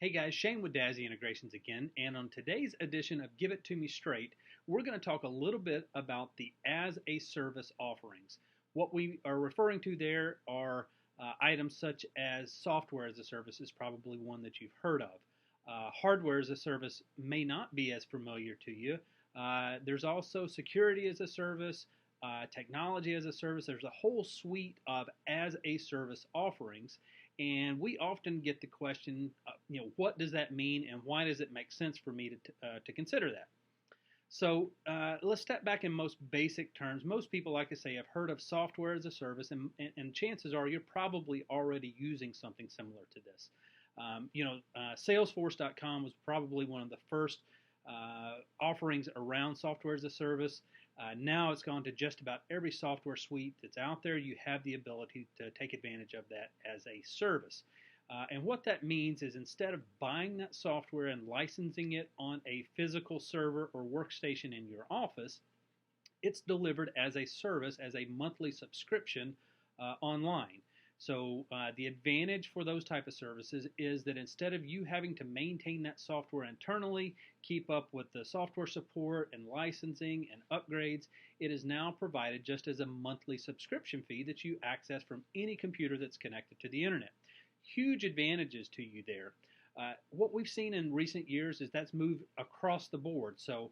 Hey guys, Shane with Dazzy Integrations again, and on today's edition of Give It To Me Straight, we're going to talk a little bit about the as-a-service offerings. What we are referring to there are items such as software as a service is probably one that you've heard of. Hardware as a service may not be as familiar to you. There's also security as a service, technology as a service. There's a whole suite of as-a-service offerings. And we often get the question, what does that mean and why does it make sense for me to consider that? So let's step back in most basic terms. Most people, like I say, have heard of software as a service, and chances are you're probably already using something similar to this. Salesforce.com was probably one of the first offerings around software as a service. Now it's gone to just about every software suite that's out there. You have the ability to take advantage of that as a service. And what that means is instead of buying that software and licensing it on a physical server or workstation in your office, it's delivered as a service, as a monthly subscription online. So the advantage for those type of services is that instead of you having to maintain that software internally, keep up with the software support and licensing and upgrades, it is now provided just as a monthly subscription fee that you access from any computer that's connected to the internet. Huge advantages to you there. What we've seen in recent years is that's moved across the board. So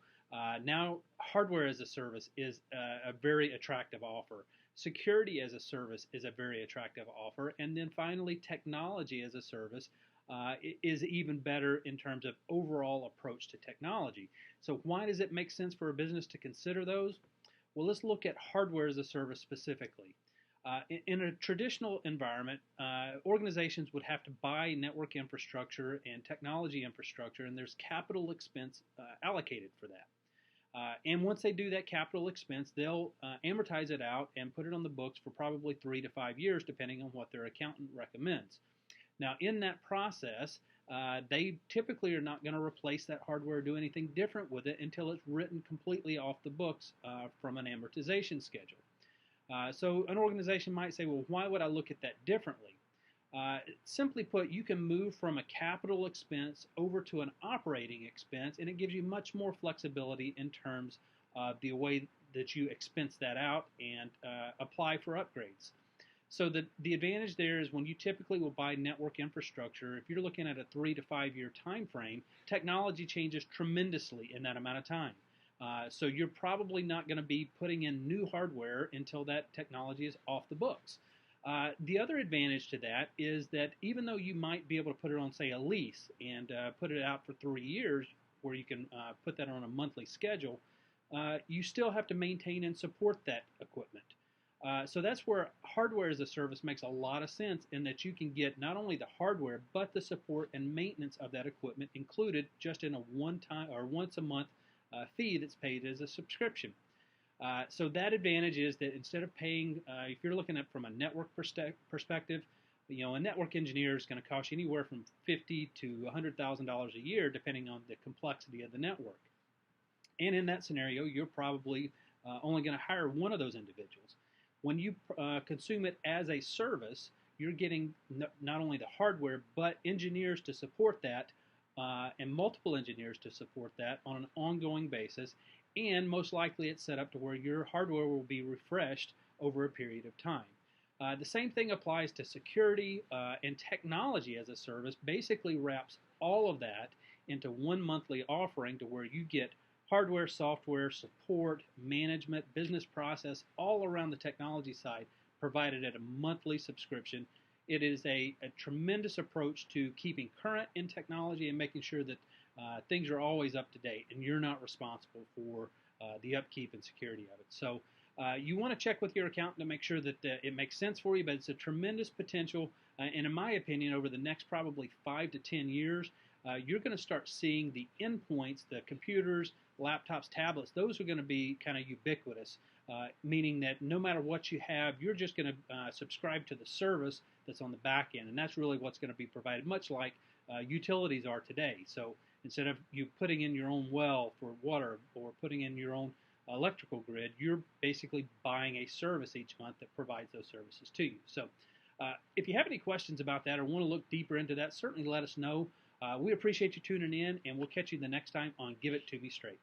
now hardware as a service is a very attractive offer. Security as a service is a very attractive offer. And then finally, technology as a service is even better in terms of overall approach to technology. So why does it make sense for a business to consider those? Well, let's look at hardware as a service specifically. In a traditional environment, organizations would have to buy network infrastructure and technology infrastructure, and there's capital expense allocated for that. And once they do that capital expense, they'll amortize it out and put it on the books for probably 3 to 5 years, depending on what their accountant recommends. Now, in that process, they typically are not going to replace that hardware or do anything different with it until it's written completely off the books from an amortization schedule. So an organization might say, well, why would I look at that differently? Simply put, you can move from a capital expense over to an operating expense, and it gives you much more flexibility in terms of the way that you expense that out and apply for upgrades. So the advantage there is when you typically will buy network infrastructure, if you're looking at a 3 to 5 year time frame, technology changes tremendously in that amount of time. So you're probably not going to be putting in new hardware until that technology is off the books. The other advantage to that is that even though you might be able to put it on, say, a lease and put it out for 3 years, where you can put that on a monthly schedule, you still have to maintain and support that equipment. So that's where hardware as a service makes a lot of sense in that you can get not only the hardware, but the support and maintenance of that equipment included just in a one-time or once a month fee that's paid as a subscription. So that advantage is that instead of paying, if you're looking at from a network perspective, a network engineer is going to cost you anywhere from $50,000 to $100,000 a year, depending on the complexity of the network. And in that scenario, you're probably only going to hire one of those individuals. When you consume it as a service, you're getting not only the hardware, but engineers to support that, and multiple engineers to support that on an ongoing basis. And most likely it's set up to where your hardware will be refreshed over a period of time. The same thing applies to security, and technology as a service basically wraps all of that into one monthly offering to where you get hardware, software, support, management, business process, all around the technology side provided at a monthly subscription. It is a tremendous approach to keeping current in technology and making sure that things are always up to date and you're not responsible for the upkeep and security of it. So you want to check with your accountant to make sure that it makes sense for you, but it's a tremendous potential. And in my opinion, over the next probably 5 to 10 years, you're going to start seeing the endpoints, the computers, laptops, tablets, those are going to be kind of ubiquitous, meaning that no matter what you have, you're just going to subscribe to the service that's on the back end. And that's really what's going to be provided, much like utilities are today. So instead of you putting in your own well for water or putting in your own electrical grid, you're basically buying a service each month that provides those services to you. So if you have any questions about that or want to look deeper into that, certainly let us know. We appreciate you tuning in, and we'll catch you the next time on Give It To Me Straight.